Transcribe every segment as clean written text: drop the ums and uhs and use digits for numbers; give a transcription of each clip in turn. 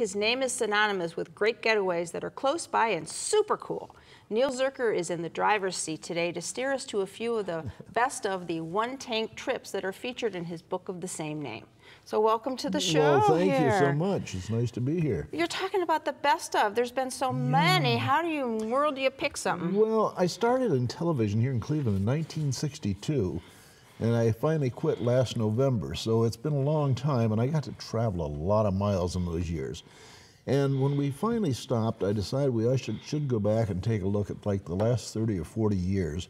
His name is synonymous with great getaways that are close by and super cool. Neil Zurcher is in the driver's seat today to steer us to a few of the best of the one-tank trips that are featured in his book of the same name. So welcome to the show. Well, thank you so much. It's nice to be here. You're talking about the best of. There's been so many. How in the world do you pick something? Well, I started in television here in Cleveland in 1962, and I finally quit last November. So it's been a long time, and I got to travel a lot of miles in those years. And when we finally stopped, I decided I should go back and take a look at like the last 30 or 40 years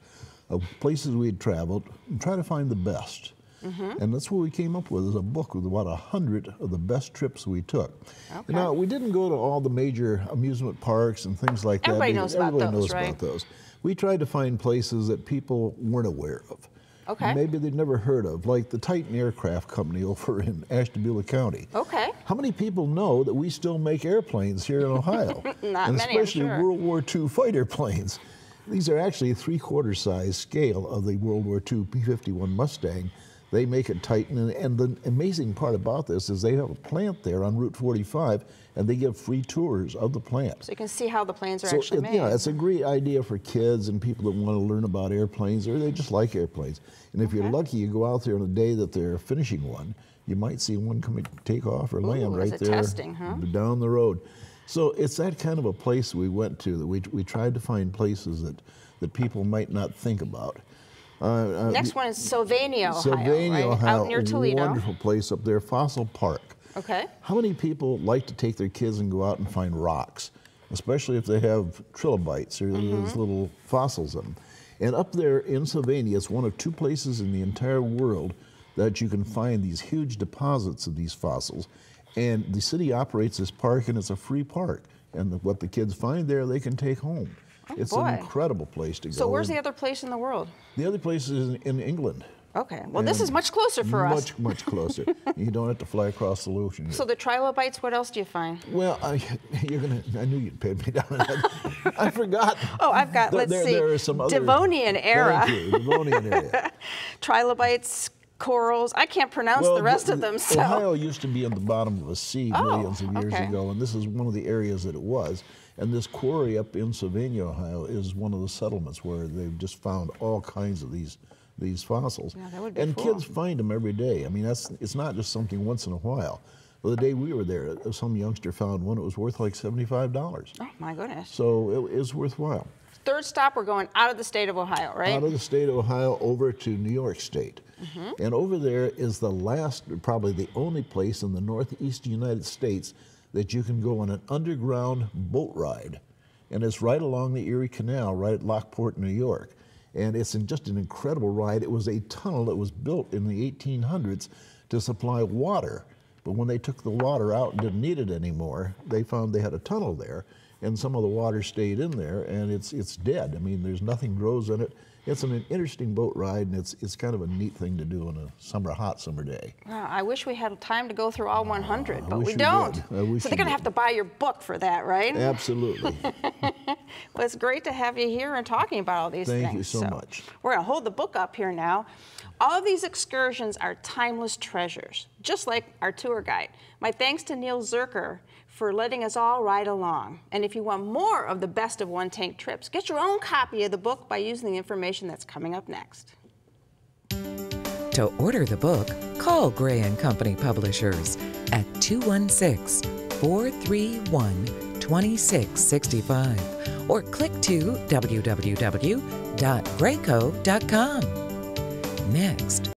of places we had traveled and try to find the best. And that's what we came up with, is a book with about 100 of the best trips we took. Okay. Now, we didn't go to all the major amusement parks and things like that. Everybody knows about those. We tried to find places that people weren't aware of. Okay. Maybe they'd never heard of, like the Titan Aircraft Company over in Ashtabula County. Okay. How many people know that we still make airplanes here in Ohio? Not and many, especially I'm sure. World War II fighter planes. These are actually a 3/4 size scale of the World War II P-51 Mustang. They make a Titan, and the amazing part about this is they have a plant there on Route 45, and they give free tours of the plant. So you can see how the planes are actually made. Yeah, it's a great idea for kids and people that want to learn about airplanes, or they just like airplanes. And if you're lucky, you go out there on the day that they're finishing one, you might see one come take off or land right there testing, huh? down the road. So it's that kind of a place we went to, that we tried to find places that people might not think about. Next one is Sylvania, Ohio, Sylvania, right? Ohio, Out near Toledo. Wonderful place up there, Fossil Park. Okay. How many people like to take their kids and go out and find rocks, especially if they have trilobites or those little fossils in them? And up there in Sylvania, it's one of 2 places in the entire world that you can find these huge deposits of these fossils. And the city operates this park, and it's a free park. And what the kids find there, they can take home. It's an incredible place to go. So where's the other place in the world? The other place is in England. Okay. Well, this is much closer for us. Much closer. You don't have to fly across the ocean here. So the trilobites, what else do you find? Well, I knew you'd pay me down. I forgot. Oh, I've got, let's see, there are some other, Devonian era. Thank you, Devonian era. Trilobites, corals. I can't pronounce the rest of them. So. Ohio used to be in the bottom of a sea millions of years ago, and this is one of the areas that it was. And this quarry up in Sylvania, Ohio, is one of the settlements where they've just found all kinds of these fossils. Yeah, that would be and cool. Kids find them every day. I mean, it's not just something once in a while. Well, the day we were there, some youngster found one that was worth like $75. Oh, my goodness. So it is worthwhile. Third stop, we're going out of the state of Ohio, right? Out of the state of Ohio over to New York State. And over there is the last, probably the only place in the northeast United States that you can go on an underground boat ride. And it's right along the Erie Canal, right at Lockport, New York. And it's just an incredible ride. It was a tunnel that was built in the 1800s to supply water. But when they took the water out and didn't need it anymore, they found they had a tunnel there, and some of the water stayed in there, and it's dead. I mean, there's nothing grows in it. It's an interesting boat ride, and it's kind of a neat thing to do on a hot summer day. Well, I wish we had time to go through all 100, but we don't. So they're going to have to buy your book for that, right? Absolutely. Well, it's great to have you here and talking about all these things. Thank you so much. We're going to hold the book up here now. All of these excursions are timeless treasures, just like our tour guide. My thanks to Neil Zurcher for letting us all ride along. And if you want more of the best of one-tank trips, get your own copy of the book by using the information that's coming up next. To order the book, call Gray & Company Publishers at 216-431-2665 or click to www.grayco.com. Next.